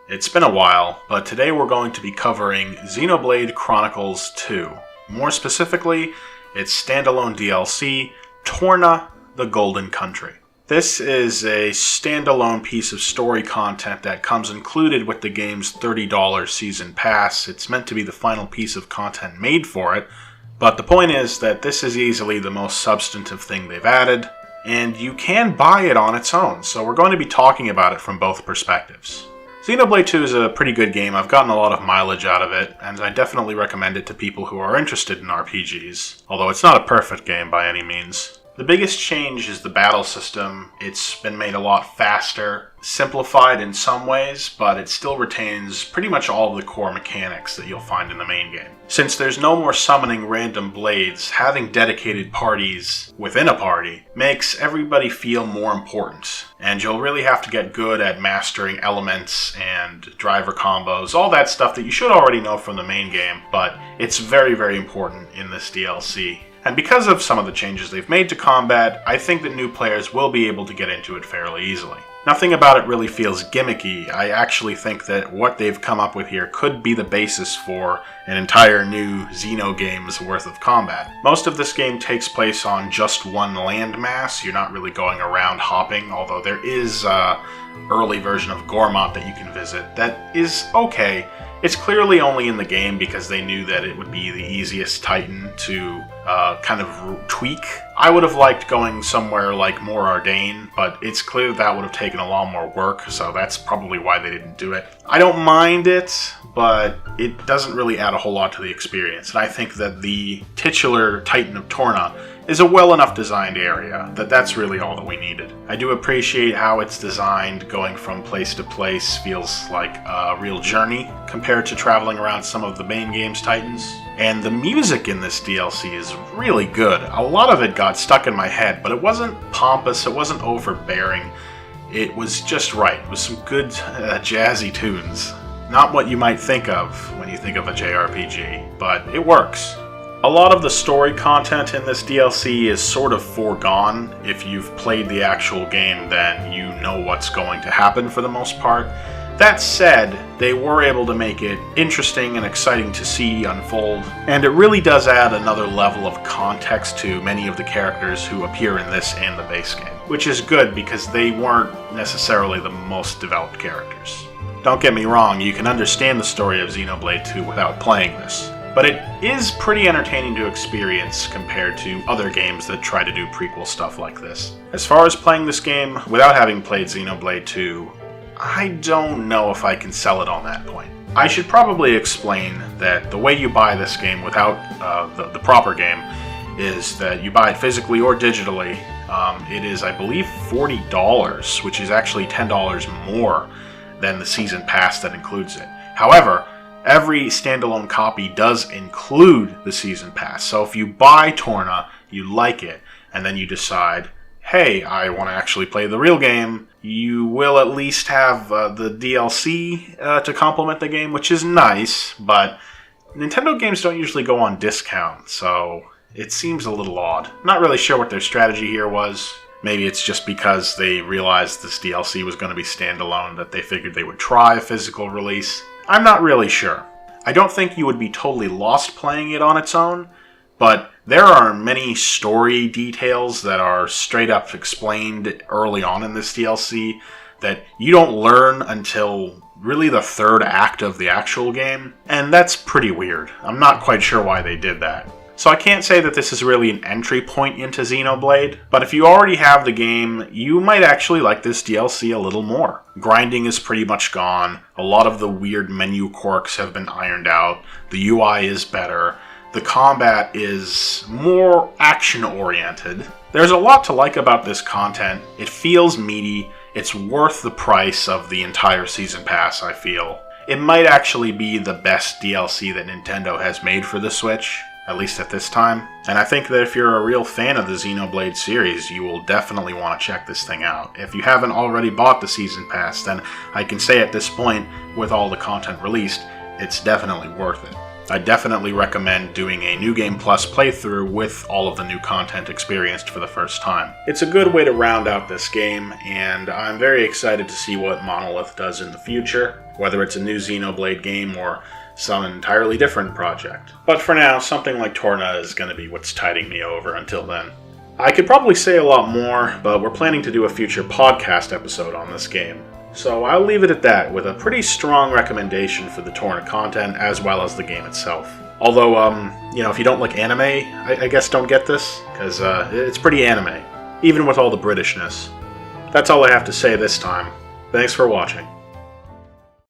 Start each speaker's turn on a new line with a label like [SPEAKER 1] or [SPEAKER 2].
[SPEAKER 1] It's been a while, but today we're going to be covering Xenoblade Chronicles 2. More specifically, its standalone DLC, Torna, the Golden Country. This is a standalone piece of story content that comes included with the game's $30 season pass. It's meant to be the final piece of content made for it, but the point is that this is easily the most substantive thing they've added, and you can buy it on its own, so we're going to be talking about it from both perspectives. Xenoblade 2 is a pretty good game. I've gotten a lot of mileage out of it, and I definitely recommend it to people who are interested in RPGs, although it's not a perfect game by any means. The biggest change is the battle system. It's been made a lot faster, simplified in some ways, but it still retains pretty much all of the core mechanics that you'll find in the main game. Since there's no more summoning random blades, having dedicated parties within a party makes everybody feel more important, and you'll really have to get good at mastering elements and driver combos, all that stuff that you should already know from the main game, but it's very, very important in this DLC. And because of some of the changes they've made to combat, I think that new players will be able to get into it fairly easily. Nothing about it really feels gimmicky. I actually think that what they've come up with here could be the basis for an entire new Xeno game's worth of combat. Most of this game takes place on just one landmass. You're not really going around hopping, although there is an early version of Gormott that you can visit that is okay. It's clearly only in the game because they knew that it would be the easiest Titan to kind of tweak. I would have liked going somewhere like more Ardain, but it's clear that would have taken a lot more work, so that's probably why they didn't do it. I don't mind it, but it doesn't really add a whole lot to the experience, and I think that the titular Titan of Torna is a well enough designed area that that's really all that we needed. I do appreciate how it's designed. Going from place to place feels like a real journey compared to traveling around some of the main game's Titans. And the music in this DLC is really good. A lot of it got stuck in my head, but it wasn't pompous, it wasn't overbearing. It was just right. It was some good jazzy tunes. Not what you might think of when you think of a JRPG, but it works. A lot of the story content in this DLC is sort of foregone. If you've played the actual game, then you know what's going to happen for the most part. That said, they were able to make it interesting and exciting to see unfold, and it really does add another level of context to many of the characters who appear in this and the base game, which is good because they weren't necessarily the most developed characters. Don't get me wrong, you can understand the story of Xenoblade 2 without playing this, but it is pretty entertaining to experience compared to other games that try to do prequel stuff like this. As far as playing this game without having played Xenoblade 2, I don't know if I can sell it on that point. I should probably explain that the way you buy this game without the proper game is that you buy it physically or digitally. It is, I believe, $40, which is actually $10 more than the season pass that includes it. However, every standalone copy does include the season pass. So if you buy Torna, you like it, and then you decide, hey, I want to actually play the real game, you will at least have the DLC to complement the game, which is nice, but Nintendo games don't usually go on discount, so it seems a little odd. Not really sure what their strategy here was. Maybe it's just because they realized this DLC was going to be standalone that they figured they would try a physical release. I'm not really sure. I don't think you would be totally lost playing it on its own, but there are many story details that are straight up explained early on in this DLC that you don't learn until really the third act of the actual game, and that's pretty weird. I'm not quite sure why they did that. So I can't say that this is really an entry point into Xenoblade, but if you already have the game, you might actually like this DLC a little more. Grinding is pretty much gone, a lot of the weird menu quirks have been ironed out, the UI is better, the combat is more action-oriented. There's a lot to like about this content. It feels meaty. It's worth the price of the entire season pass, I feel. It might actually be the best DLC that Nintendo has made for the Switch, at least at this time. And I think that if you're a real fan of the Xenoblade series, you will definitely want to check this thing out. If you haven't already bought the season pass, then I can say at this point, with all the content released, it's definitely worth it. I definitely recommend doing a New Game Plus playthrough with all of the new content experienced for the first time. It's a good way to round out this game, and I'm very excited to see what Monolith does in the future, whether it's a new Xenoblade game or some entirely different project. But for now, something like Torna is going to be what's tiding me over until then. I could probably say a lot more, but we're planning to do a future podcast episode on this game. So I'll leave it at that, with a pretty strong recommendation for the Torna content as well as the game itself. Although, if you don't like anime, I guess don't get this, because it's pretty anime, even with all the Britishness. That's all I have to say this time. Thanks for watching.